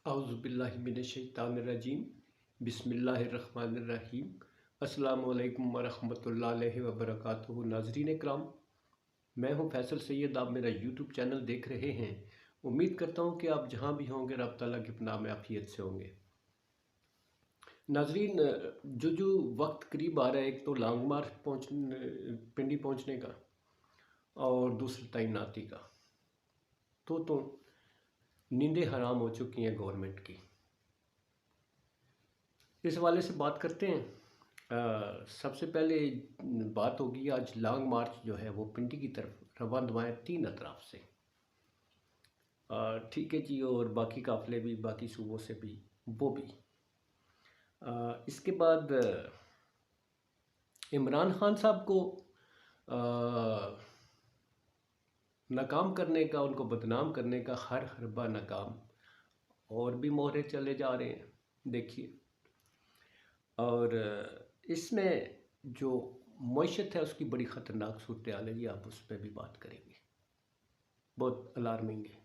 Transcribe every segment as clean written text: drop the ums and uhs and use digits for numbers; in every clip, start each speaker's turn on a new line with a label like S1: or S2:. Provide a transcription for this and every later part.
S1: औज़ुबिल्लाहिमिनश्शैतानिर्रजीम बिस्मिल्लाहिर्रहमानिर्रहीम अस्सलामु अलैकुम वरहमतुल्लाहि वबरकातुहू। नाज़रीन इकराम, मैं हूं फैसल सैयद। आप मेरा यूट्यूब चैनल देख रहे हैं। उम्मीद करता हूं कि आप जहां भी होंगे रब ताला की पनाह में आफियत से होंगे। नाज़रीन, जो वक्त करीब आ रहा है, एक तो लॉन्ग मार्च पिंडी पहुंचने का और दूसरा तैनाती का, तो नींदें हराम हो चुकी हैं गवर्नमेंट की। इस हवाले से बात करते हैं। सबसे पहले बात होगी, आज लॉन्ग मार्च जो है वो पिंडी की तरफ रवान दवाएँ 3 अतराफ से। ठीक है जी, और बाकी काफ़िले भी बाकी सूबों से भी, वो भी। इसके बाद इमरान खान साहब को नाकाम करने का, उनको बदनाम करने का हर हरबा नाकाम, और भी मोहरे चले जा रहे हैं, देखिए। और इसमें जो मईशत है उसकी बड़ी ख़तरनाक सूरत हाल है जी, आप उस पर भी बात करेंगे, बहुत अलार्मिंग है।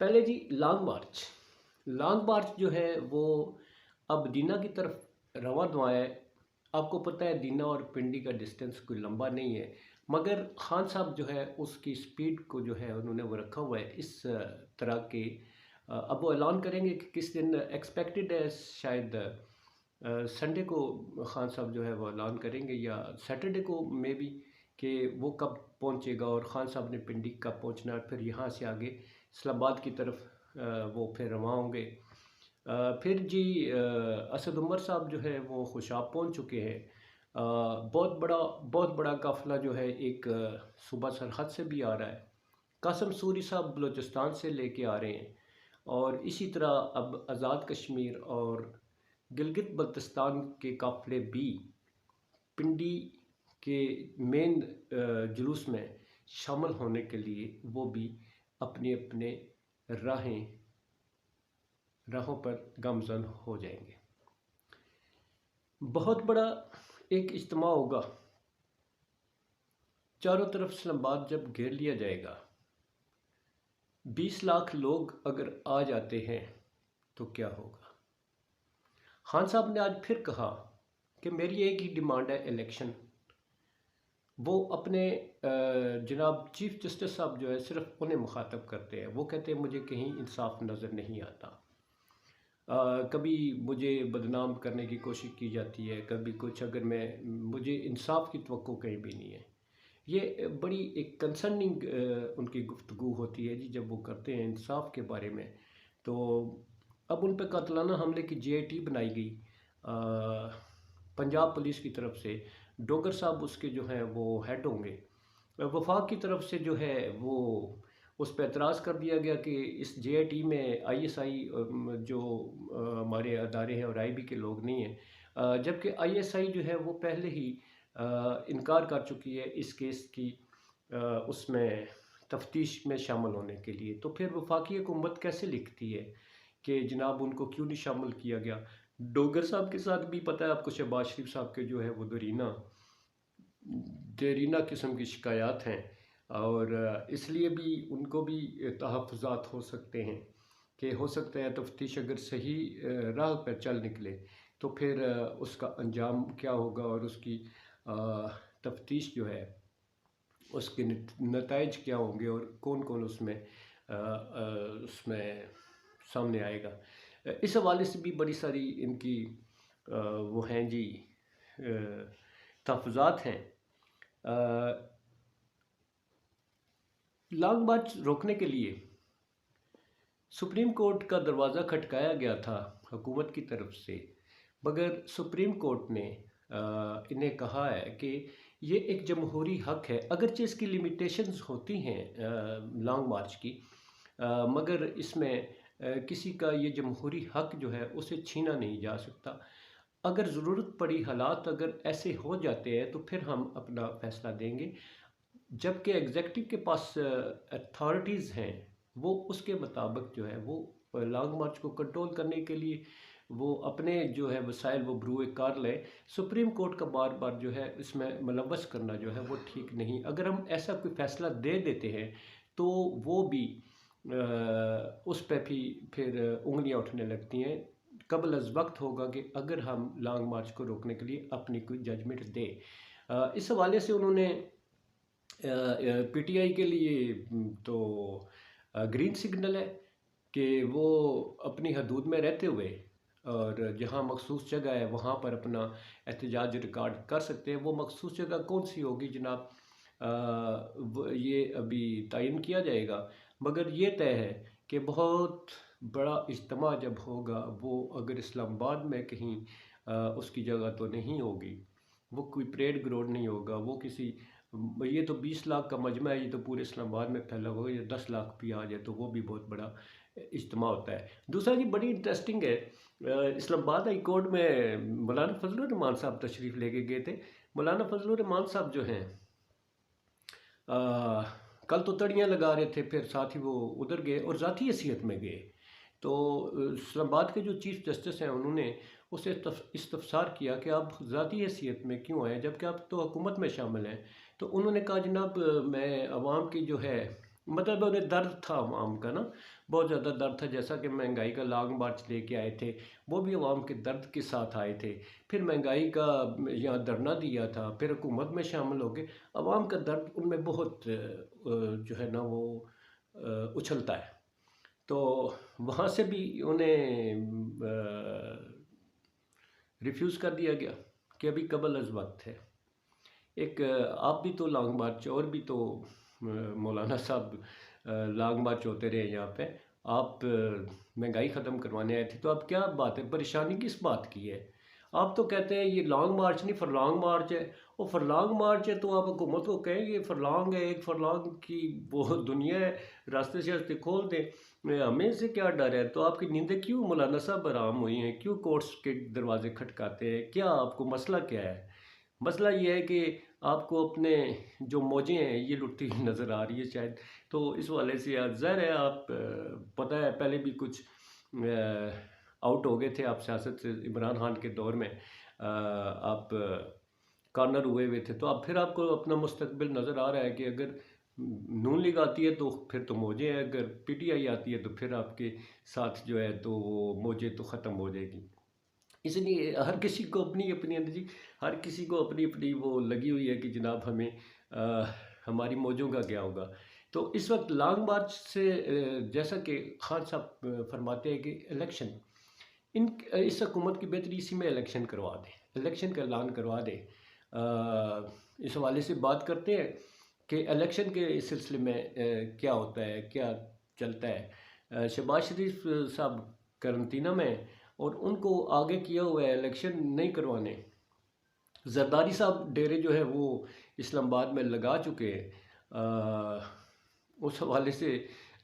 S1: पहले जी लॉन्ग मार्च जो है वो अब दीना की तरफ रवां दवा है। आपको पता है दीना और पिंडी का डिस्टेंस कोई लंबा नहीं है, मगर खान साहब जो है उसकी स्पीड को जो है उन्होंने वो रखा हुआ है इस तरह के। अब वो ऐलान करेंगे कि किस दिन, एक्सपेक्टेड है शायद संडे को खान साहब जो है वो ऐलान करेंगे, या सैटरडे को मे बी, कि वो कब पहुंचेगा और ख़ान साहब ने पिंडी कब पहुंचना है। फिर यहाँ से आगे इस्लामाबाद की तरफ वो फिर रवां होंगे। फिर जी असद उमर साहब जो है वो खुशाब पहुंच चुके हैं। बहुत बड़ा काफ़िला जो है एक सूबा सरहद से भी आ रहा है। कासम सूरी साहब बलूचिस्तान से लेके आ रहे हैं, और इसी तरह अब आज़ाद कश्मीर और गिलगित बल्तिस्तान के काफ़िले भी पिंडी के मेन जुलूस में शामिल होने के लिए वो भी अपने अपने राहों पर गामज़न हो जाएंगे। बहुत बड़ा एक इज्तिमा होगा, चारों तरफ इस्लामाबाद जब घेर लिया जाएगा। 20 लाख लोग अगर आ जाते हैं तो क्या होगा। खान साहब ने आज फिर कहा कि मेरी एक ही डिमांड है, इलेक्शन। वो अपने जनाब चीफ जस्टिस साहब जो है सिर्फ उन्हें मुखातब करते हैं। वो कहते हैं मुझे कहीं इंसाफ नज़र नहीं आता। कभी मुझे बदनाम करने की कोशिश की जाती है, कभी कुछ, अगर मुझे इंसाफ की तवक्को कहीं भी नहीं है। ये बड़ी एक कंसर्निंग उनकी गुफ्तगू होती है जी, जब वो करते हैं इंसाफ के बारे में। तो अब उन पर कातलाना हमले की JIT बनाई गई पंजाब पुलिस की तरफ से। डोगर साहब उसके जो हैं वो हेड होंगे। वफाक की तरफ से जो है वो उस पर एतराज़ कर दिया गया कि इस JIT में ISI जो हमारे अदारे हैं और IB के लोग नहीं हैं, जबकि ISI जो है वो पहले ही इनकार कर चुकी है इस केस की उसमें तफ्तीश में शामिल होने के लिए। तो फिर वफाकी हुकूमत कैसे लिखती है कि जनाब उनको क्यों नहीं शामिल किया गया। डोगर साहब के साथ भी पता है आपको, शहबाज शरीफ साहब के जो है वो देरीना किस्म की शिकायत हैं, और इसलिए भी उनको भी तहफ़्फ़ुज़ात हो सकते हैं कि हो सकता है तफ्तीश अगर सही राह पर चल निकले तो फिर उसका अंजाम क्या होगा, और उसकी तफ्तीश जो है उसके नताइज क्या होंगे, और कौन कौन उसमें सामने आएगा। इस हवाले से भी बड़ी सारी इनकी वो हैं जी, तहफ़्फ़ुज़ात हैं। लॉन्ग मार्च रोकने के लिए सुप्रीम कोर्ट का दरवाज़ा खटकाया गया था हुकूमत की तरफ से, मगर सुप्रीम कोर्ट ने इन्हें कहा है कि ये एक जमहूरी हक़ है। अगरचे इसकी लिमिटेशंस होती हैं लॉन्ग मार्च की, मगर इसमें किसी का ये जमहूरी हक़ जो है उसे छीना नहीं जा सकता। अगर ज़रूरत पड़ी, हालात अगर ऐसे हो जाते हैं तो फिर हम अपना फ़ैसला देंगे। जबकि एग्जेक्टिव के पास अथॉरिटीज़ हैं, वो उसके मुताबिक जो है वो लॉन्ग मार्च को कंट्रोल करने के लिए वो अपने जो है वसाइल वो बरूए कार लें। सुप्रीम कोर्ट का बार बार जो है इसमें मुलव्वस करना जो है वो ठीक नहीं। अगर हम ऐसा कोई फ़ैसला दे देते हैं तो वो भी उस पे भी फिर उंगलियां उठने लगती हैं। कबल अज़ वक्त होगा कि अगर हम लॉन्ग मार्च को रोकने के लिए अपनी कोई जजमेंट दे। इस हवाले से उन्होंने पीटीआई के लिए तो ग्रीन सिग्नल है कि वो अपनी हदूद में रहते हुए और जहाँ मखसूस जगह है वहाँ पर अपना एहतजाज रिकॉर्ड कर सकते हैं। वो मखसूस जगह कौन सी होगी जनाब, ये अभी तयन किया जाएगा। मगर ये तय है कि बहुत बड़ा इज्तिमा जब होगा वो अगर इस्लामाबाद में कहीं उसकी जगह तो नहीं होगी, वो कोई परेड ग्राउंड नहीं होगा, वो किसी ये तो 20 लाख का मजमा है, ये तो पूरे इस्लामाबाद में फैला हुआ है। ये 10 लाख भी आ जाए तो वो भी बहुत बड़ा इज्तिमा होता है। दूसरा जी बड़ी इंटरेस्टिंग है, इस्लामाबाद हाई कोर्ट में मौलाना फजलुर रहमान साहब तशरीफ़ लेके गए थे। मौलाना फजलुर रहमान साहब जो हैं कल तो तड़ियाँ लगा रहे थे, फिर साथ ही वो उधर गए और ज़ाती हैसियत में गए। तो इस्लामाबाद के जो चीफ़ जस्टिस हैं उन्होंने उसे इस्तफसार किया कि आप ज़ाती हैसियत में क्यों आए जबकि आप तो हुकूमत में शामिल हैं। तो उन्होंने कहा जनाब मैं अवाम की जो है, मतलब उन्हें दर्द था अवाम का ना, बहुत ज़्यादा दर्द था। जैसा कि महंगाई का लॉन्ग मार्च लेके आए थे, वो भी अवाम के दर्द के साथ आए थे। फिर महंगाई का यहाँ धरना दिया था, फिर हुकूमत में शामिल हो गए। अवाम का दर्द उनमें बहुत जो है ना वो उछलता है। तो वहाँ से भी उन्हें रिफ्यूज़ कर दिया गया कि अभी कबल अज़ वक्त है। एक आप भी तो लॉन्ग मार्च और भी तो मौलाना साहब लॉन्ग मार्च होते रहे यहाँ पे। आप महंगाई ख़त्म करवाने आए थे, तो अब क्या बात है, परेशानी किस बात की है? आप तो कहते हैं ये लॉन्ग मार्च नहीं फरलॉन्ग मार्च है। वो फरलॉन्ग मार्च है तो आप हुकूमत को कहें ये फरलॉन्ग है, एक फरलॉन्ग की वो दुनिया है, रास्ते से रास्ते खोल दें। हमें से क्या डर है? तो आपकी नींदें क्यों मौलाना साहब आराम हुई हैं? क्यों कोर्ट्स के दरवाजे खटकाते हैं? क्या आपको मसला क्या है? मसला ये है कि आपको अपने जो मौजें हैं ये लुटती हुई नज़र आ रही है शायद। तो इस वाले से यार ज़ाहिर है आप पता है पहले भी कुछ आउट हो गए थे आप सियासत से, इमरान खान के दौर में आप कॉर्नर हुए थे। तो अब फिर आपको अपना मुस्तकबिल नज़र आ रहा है कि अगर नून लीग आती है तो फिर तो मौजें हैं, अगर पीटीआई आती है तो फिर आपके साथ जो है तो वो मौजें तो ख़त्म हो जाएगी। इसलिए हर किसी को अपनी अपनी जी, हर किसी को अपनी अपनी वो लगी हुई है कि जनाब हमें हमारी मौजों का क्या होगा। तो इस वक्त लॉन्ग मार्च से जैसा कि खान साहब फरमाते हैं कि इलेक्शन इन इस हुकूमत की बेहतरी इसी में इलेक्शन करवा दें, इलेक्शन का ऐलान करवा दें। इस हवाले से बात करते हैं कि इलेक्शन के सिलसिले में क्या होता है, क्या चलता है। शहबाज शरीफ साहब करंतना में और उनको आगे किया हुआ है इलेक्शन नहीं करवाने। जरदारी साहब डेरे जो है वो इस्लामाबाद में लगा चुके हैं। उस हवाले से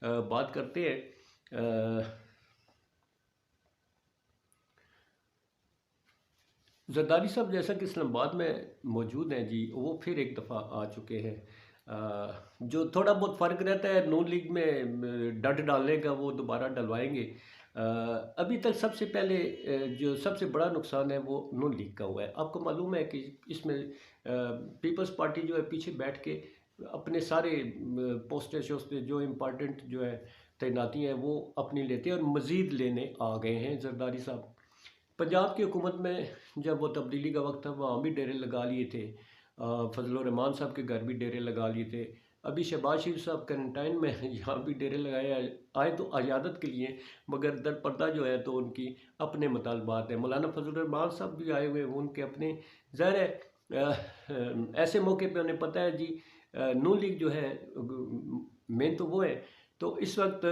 S1: बात करते हैं। जरदारी साहब जैसा कि इस्लामाबाद में मौजूद हैं जी, वो फिर एक दफ़ा आ चुके हैं। जो थोड़ा बहुत फ़र्क रहता है नून लीग में डट डालने का, वो दोबारा डलवाएंगे। अभी तक सबसे पहले जो सबसे बड़ा नुकसान है वो नून लीग का हुआ है। आपको मालूम है कि इसमें पीपल्स पार्टी जो है पीछे बैठ के अपने सारे पोस्टर शोस्टर जो इम्पोर्टेंट जो है तैनाती हैं वो अपनी लेते हैं और मज़ीद लेने आ गए हैं जरदारी साहब। पंजाब की हुकूमत में जब वो तब्दीली का वक्त था वहाँ भी डेरे लगा लिए थे। फजलुर रहमान साहब के घर भी डेरे लगा लिए थे। अभी शहबाज शरीफ साहब क्वारंटाइन में यहाँ भी डेरे लगाए आए तो अयादत के लिए, मगर दरपर्दा जो है तो उनकी अपने मुतालबात है। मौलाना फजलुर रहमान साहब भी आए हुए हैं, उनके अपने ज़ाहिर है ऐसे मौके पे उन्हें पता है जी नून लीग जो है मेन तो वो है। तो इस वक्त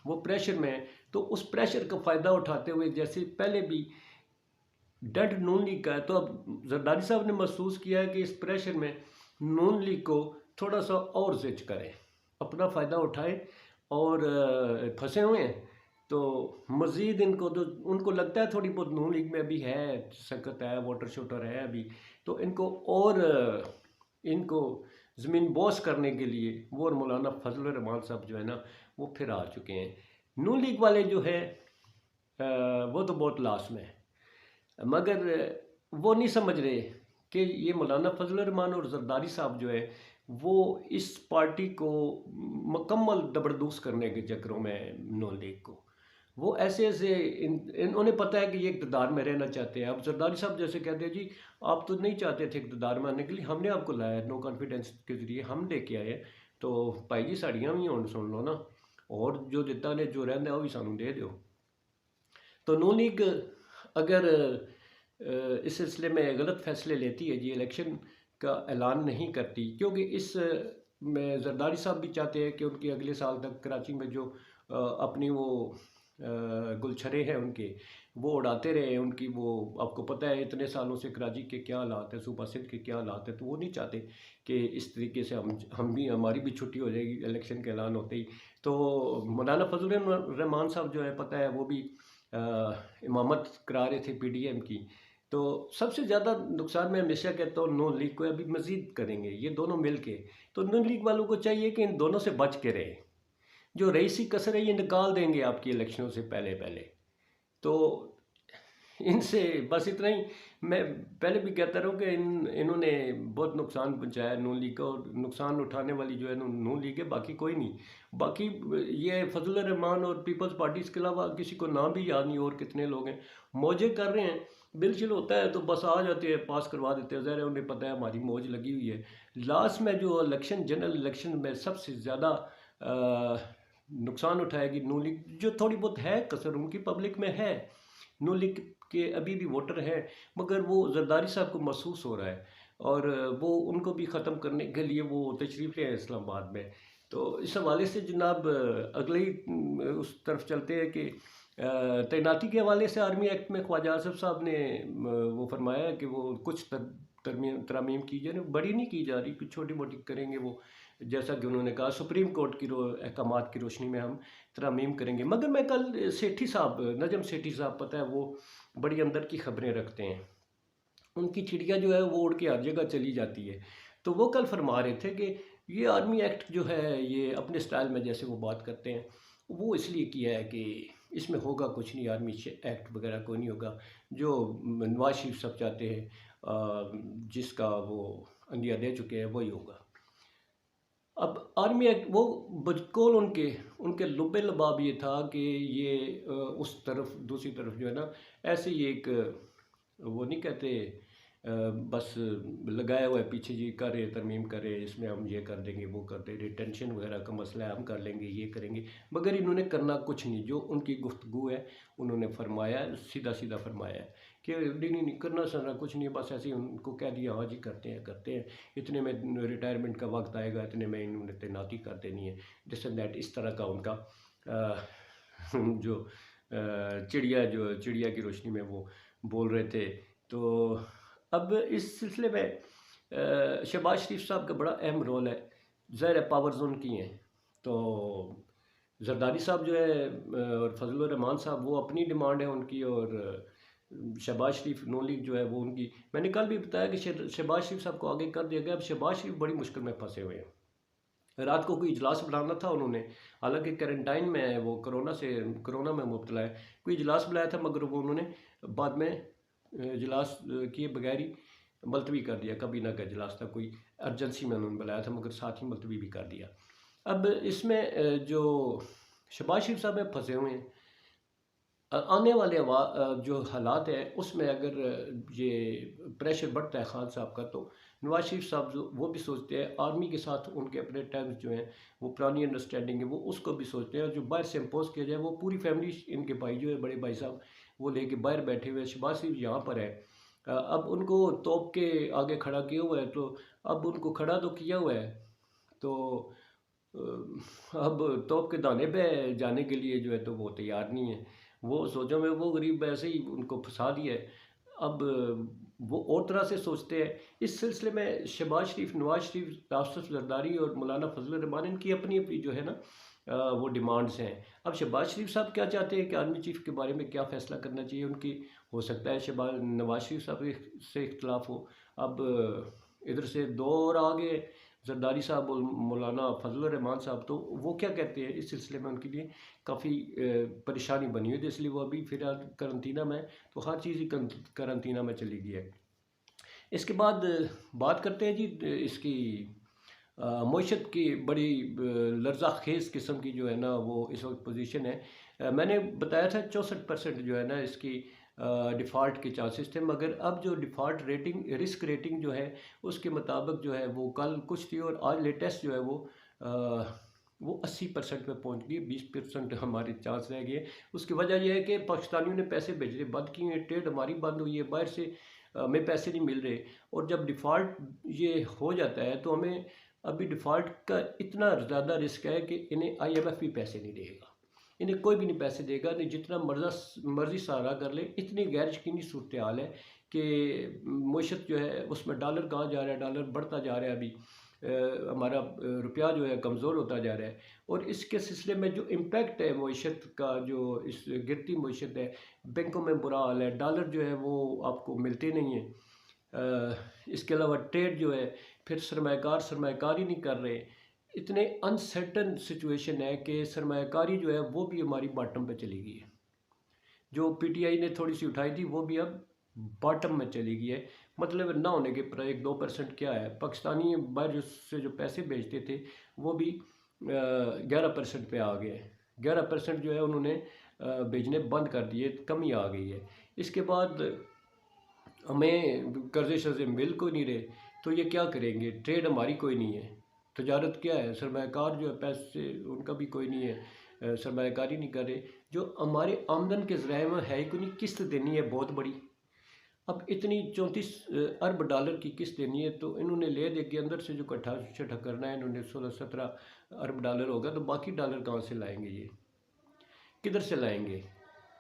S1: वो प्रेशर में है, तो उस प्रेशर का फ़ायदा उठाते हुए जैसे पहले भी डेड नून लीग का है, तो अब जरदारी साहब ने महसूस किया है कि इस प्रेशर में नून लीग को थोड़ा सा और जिच करें, अपना फ़ायदा उठाएं और फंसे हुए हैं तो मज़ीद इनको तो उनको लगता है थोड़ी बहुत नून लीग में अभी है सकत है, वोटर शोटर है अभी, तो इनको और इनको ज़मीन बोस करने के लिए वो और मौलाना फजलुर रहमान साहब जो है ना वो फिर आ चुके हैं। नून लीग वाले जो है वो तो बहुत लाश में है, मगर वो नहीं समझ रहे कि ये मौलाना फजलुर रहमान और जरदारी साहब जो है वो इस पार्टी को मुकम्मल दबरदूस करने के चक्करों में नून लीग को, वो ऐसे ऐसे इन्होंने पता है कि ये इक़्तिदार में रहना चाहते हैं। अब जरदारी साहब जैसे कहते हैं जी आप तो नहीं चाहते थे इक़्तिदार में आने के लिए, हमने आपको लाया नो कॉन्फिडेंस के ज़रिए हम लेके आए हैं, तो भाई जी साड़ियाँ भी हुण सुन लो ना, और जो दिता ने जो रहिंदा वो भी सानू दे दो। तो नून लीग अगर इस सिलसिले में गलत फैसले लेती है जी, इलेक्शन का ऐलान नहीं करती, क्योंकि इस में जरदारी साहब भी चाहते हैं कि उनकी अगले साल तक कराची में जो अपनी वो गुलछरे हैं उनके, वो उड़ाते रहे उनकी, वो आपको पता है इतने सालों से कराची के क्या हालात है, सूबा सिंध के क्या हालात है, तो वो नहीं चाहते कि इस तरीके से हम भी, हमारी भी छुट्टी हो जाएगी इलेक्शन के ऐलान होते ही। तो मौलाना फजलुर रहमान साहब जो है पता है वो भी इमामत करा रहे थे पीडीएम की। तो सबसे ज़्यादा नुकसान मैं हमेशा कहता हूँ नून लीग को, अभी मज़ीद करेंगे ये दोनों मिल के। तो नून लीग वालों को चाहिए कि इन दोनों से बच के रहे, जो रईसी कसर है ये निकाल देंगे आपकी इलेक्शनों से पहले पहले। तो इनसे बस इतना ही मैं पहले भी कहता रहूँ कि इन्होंने बहुत नुकसान पहुँचाया नून लीग का, और नुकसान उठाने वाली जो है नून लीग है, बाकी कोई नहीं। बाकी ये फजलुर रहमान और पीपल्स पार्टी के अलावा किसी को नाम भी याद नहीं और कितने लोग हैं मौजे कर रहे हैं। बिल शिल होता है तो बस आ जाते हैं, पास करवा देते हैं, ज़ाहिर है उन्हें पता है हमारी मौज लगी हुई है। लास्ट में जो इलेक्शन, जनरल इलेक्शन में सबसे ज़्यादा नुकसान उठाएगी नून लीग, जो थोड़ी बहुत है कसर उनकी पब्लिक में है, नून लीग के अभी भी वोटर हैं, मगर वो जरदारी साहब को महसूस हो रहा है, और वो उनको भी ख़त्म करने के लिए वो तशरीफ़ ले आए इस्लामाबाद में। तो इस हवाले से जनाब अगले ही उस तरफ चलते हैं कि तैनाती के हवाले से आर्मी एक्ट में ख्वाजा आसिफ साहब ने वो फरमाया कि वो कुछ तरमीम की जाए, बड़ी नहीं की जा रही, कुछ छोटी मोटी करेंगे वो, जैसा कि उन्होंने कहा सुप्रीम कोर्ट की अहकामात की रोशनी में हम तरमीम करेंगे। मगर मैं कल सेठी साहब, नजम सेठी साहब, पता है वो बड़ी अंदर की खबरें रखते हैं, उनकी चिड़िया जो है वो उड़ के हर जगह चली जाती है। तो वो कल फरमा रहे थे कि ये आर्मी एक्ट जो है ये अपने स्टाइल में जैसे वो बात करते हैं, वो इसलिए किया है कि इसमें होगा कुछ नहीं, आर्मी एक्ट वगैरह कोई नहीं होगा, जो नवाज शरीफ सब चाहते हैं, जिसका वो अंदिया दे चुके हैं वही होगा। अब आर्मी एक्ट वो बजकोल उनके उनके लुबे लबाब ये था कि ये उस तरफ दूसरी तरफ जो है ना, ऐसे ही एक वो नहीं कहते बस लगाया हुआ है पीछे जी, करे तरमीम करे, इसमें हम ये कर देंगे वो कर देंगे, रिटेंशन वगैरह का मसला है हम कर लेंगे ये करेंगे, मगर इन्होंने करना कुछ नहीं। जो उनकी गुफ्तगू है उन्होंने फरमाया, सीधा सीधा फरमाया है कि नहीं करना सरना कुछ नहीं, बस ऐसे ही उनको कह दिया हाँ जी करते हैं, इतने में रिटायरमेंट का वक्त आएगा, इतने में इन्होंने तैनाती कर देनी है, दिस एंड दैट, इस तरह का उनका जो चिड़िया की रोशनी में वो बोल रहे थे। तो अब इस सिलसिले में शहबाज शरीफ साहब का बड़ा अहम रोल है, ज़ाहिर है पावर्स उनकी हैं। तो जरदारी साहब जो है और फजलुर रहमान साहब वो अपनी डिमांड है उनकी, और शहबाज शरीफ नून लीग जो है वो उनकी। मैंने कल भी बताया कि शहबाज शरीफ साहब को आगे कर दिया गया। अब शहबाज शरीफ बड़ी मुश्किल में फंसे हुए हैं। रात को कोई इजलास बुलाना था उन्होंने, हालांकि क्वारंटाइन में है वो, कोरोना में मुब्तला है, कोई इजलास बुलाया था मगर वो उन्होंने बाद में इजलास किए बगैर ही मुलतवी कर दिया। कभी ना का इजलास था, कोई अर्जेंसी में उन्होंने बुलाया था मगर साथ ही मुलतवी भी कर दिया। अब इसमें जो शहबाज शरीफ साहब में फंसे हुए हैं, आने वाले जो हालात हैं उसमें अगर ये प्रेशर बढ़ता है खान साहब का, तो नवाज शरीफ साहब जो वो भी सोचते हैं, आर्मी के साथ उनके अपने टर्म्स जो हैं वो पुरानी अंडरस्टैंडिंग है, वो उसको भी सोचते हैं, और जो बाहर से इम्पोज किया जाए वो पूरी फैमिली, इनके भाई जो है बड़े भाई साहब वो लेके बाहर बैठे हुए, शहबाज शरीफ यहाँ पर है। अब उनको तोप के आगे खड़ा किया हुआ है, तो अब उनको खड़ा तो किया हुआ है, तो अब तोप के दाने पे जाने के लिए जो है तो वो तैयार नहीं है। वो सोचो में वो गरीब ऐसे ही उनको फंसा दिया है। अब वो और तरह से सोचते हैं। इस सिलसिले में शहबाज शरीफ, नवाज शरीफ, आसिफ जरदारी और मौलाना फजल रहमान, इनकी अपनी अपनी जो है ना वो डिमांड्स हैं। अब शहबाज शरीफ साहब क्या चाहते हैं कि आर्मी चीफ के बारे में क्या फ़ैसला करना चाहिए उनकी, हो सकता है नवाज शरीफ साहब से इख्तलाफ हो। अब इधर से दो और आगे जरदारी साहब और मौलाना फजल रहमान साहब, तो वो क्या कहते हैं इस सिलसिले में, उनके लिए काफ़ी परेशानी बनी हुई थी, इसलिए वो अभी फ़िलहाल करंतना में, तो हर चीज़ ही करंतना में चली गई है। इसके बाद बात करते हैं जी इसकी मईशत की बड़ी लर्जा खेज़ किस्म की जो है ना वो इस वक्त पोजीशन है। मैंने बताया था 64% जो है ना इसकी डिफ़ॉल्ट के चांसेस थे, मगर अब जो डिफ़ॉल्ट रेटिंग रिस्क रेटिंग जो है उसके मुताबिक जो है वो कल कुछ थी और आज लेटेस्ट जो है वो 80% पे पहुंच गई। 20% हमारे चांस रह गए। उसकी वजह यह है कि पाकिस्तानियों ने पैसे भेजने बंद किए हैं, ट्रेड हमारी बंद हुई है, बाहर से हमें पैसे नहीं मिल रहे। और जब डिफ़ॉल्ट ये हो जाता है तो हमें अभी डिफ़ॉल्ट का इतना ज़्यादा रिस्क है कि इन्हें IMF भी पैसे नहीं देगा, इन्हें कोई भी नहीं पैसे देगा, नहीं जितना मर्जी सहारा कर ले। इतनी गैर यकीनी सूरत हाल है कि मईशत जो है उसमें डॉलर कहाँ जा रहा है, डॉलर बढ़ता जा रहा है। अभी हमारा रुपया जो है कमज़ोर होता जा रहा है। और इसके सिलसिले में जो इम्पेक्ट है मईशत का, जो इस गिरती मईशत है, बैंकों में बुरा हाल है, डॉलर जो है वो आपको मिलते नहीं हैं। इसके अलावा ट्रेड जो है, फिर सरमायाकारी नहीं कर रहे। इतने अनसर्टन सिचुएशन है कि सरमायाकारी जो है वो भी हमारी बॉटम पे चली गई है। जो PTI ने थोड़ी सी उठाई थी वो भी अब बॉटम में चली गई है। मतलब ना होने के पर 1-2% क्या है, पाकिस्तानी बाहर से जो पैसे भेजते थे वो भी 11% पे आ गए। 11% जो है उन्होंने भेजने बंद कर दिए, कमी आ गई है। इसके बाद हमें कर्जे शर्जे मिल कोई नहीं रहे, तो ये क्या करेंगे? ट्रेड हमारी कोई नहीं है, तजारत क्या है, सरमायाकार जो है पैसे उनका भी कोई नहीं है, सरमायाकारी नहीं कर रहे। जो हमारे आमदन के ज़राए में है कोई नहीं, किस्त देनी है बहुत बड़ी। अब इतनी 34 अरब डॉलर की किस्त देनी है, तो इन्होंने ले दे के अंदर से जो इकट्ठा छठा करना है, इन्होंने 16-17 अरब डॉलर होगा, तो बाकी डॉलर कहाँ से लाएंगे? ये किधर से लाएंगे?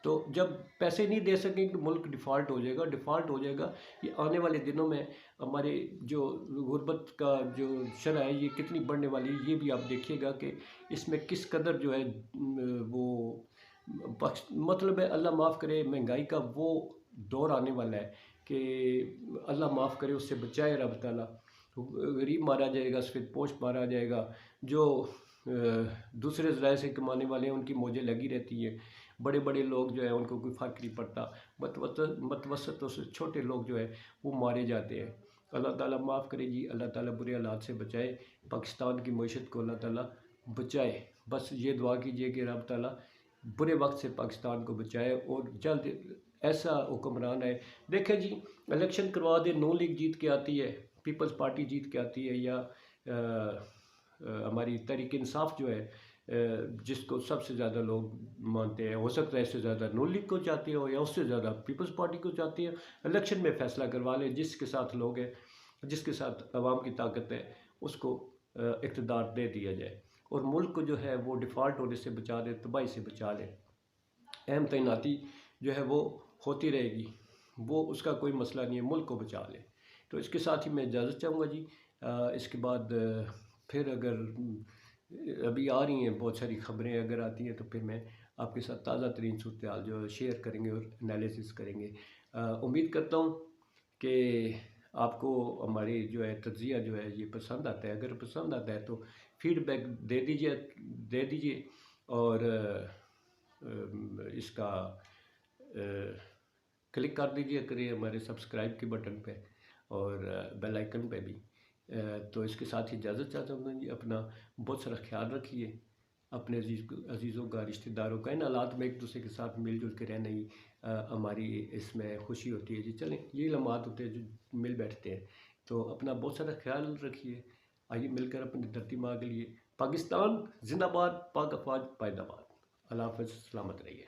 S1: तो जब पैसे नहीं दे सकेंगे तो मुल्क डिफ़ॉल्ट हो जाएगा, डिफ़ॉल्ट हो जाएगा। ये आने वाले दिनों में हमारे जो गुर्बत का जो शरह है ये कितनी बढ़ने वाली है, ये भी आप देखिएगा कि इसमें किस कदर जो है वो पक्ष मतलब है। अल्लाह माफ़ करे, महंगाई का वो दौर आने वाला है कि अल्लाह माफ़ करे, उससे बचाए रब ताला। गरीब मारा जाएगा, सफ़ेद पोश मारा जाएगा, जो दूसरे ज़राए से कमाने वाले हैं उनकी मौजें लगी रहती हैं। बड़े बड़े लोग जो है उनको कोई फ़र्क नहीं पड़ता। मतवसत से छोटे लोग जो है वो मारे जाते हैं। अल्लाह ताला माफ़ करे जी, अल्लाह ताला बुरे हालात से बचाए, पाकिस्तान की मईशत को अल्लाह ताला बचाए। बस ये दुआ कीजिए कि रब ताला बुरे वक्त से पाकिस्तान को बचाए और जल्द ऐसा हुक्मरान है। देखें जी, इलेक्शन करवा दे, नून लीग जीत के आती है, पीपल्स पार्टी जीत के आती है, या हमारी तहरीक इंसाफ जो है जिसको सबसे ज़्यादा लोग मानते हैं, हो सकता है इससे ज़्यादा नून लीग को चाहती हो या उससे ज़्यादा पीपल्स पार्टी को चाहती है। इलेक्शन में फ़ैसला करवा लें, जिसके साथ लोग हैं, जिसके साथ अवाम की ताकत है, उसको इक़्तिदार दे दिया जाए और मुल्क को जो है वो डिफ़ॉल्ट होने से बचा दे, तबाही से बचा ले। अहम तैनाती जो है वो होती रहेगी, वो उसका कोई मसला नहीं है, मुल्क को बचा ले। तो इसके साथ ही मैं इजाज़त चाहूँगा जी। इसके बाद फिर अगर अभी आ रही हैं बहुत सारी ख़बरें, अगर आती हैं तो फिर मैं आपके साथ ताज़ा तरीन सूरत हाल जो है शेयर करेंगे और एनालिसिस करेंगे। उम्मीद करता हूँ कि आपको हमारी जो है तज्ज़िया जो है ये पसंद आता है। अगर पसंद आता है तो फ़ीडबैक दे दीजिए और इसका क्लिक कर दीजिए करिए हमारे सब्सक्राइब के बटन पे और बेल आइकन पे भी। तो इसके साथ ही इजाज़त चाहता हूँ जी। अपना बहुत सारा ख्याल रखिए, अपने अजीज़ों का, रिश्तेदारों का। इन हालात में एक दूसरे के साथ मिलजुल के रहना ही हमारी इसमें खुशी होती है जी। चलें, ये लम्हात होते हैं जो मिल बैठते हैं। तो अपना बहुत सारा ख्याल रखिए। आइए मिलकर अपनी धरती माँ के लिए। पाकिस्तान जिंदाबाद, पाक अफवाज पायदाबाद। अल्लाह हाफ़िज़, सलामत रहिए।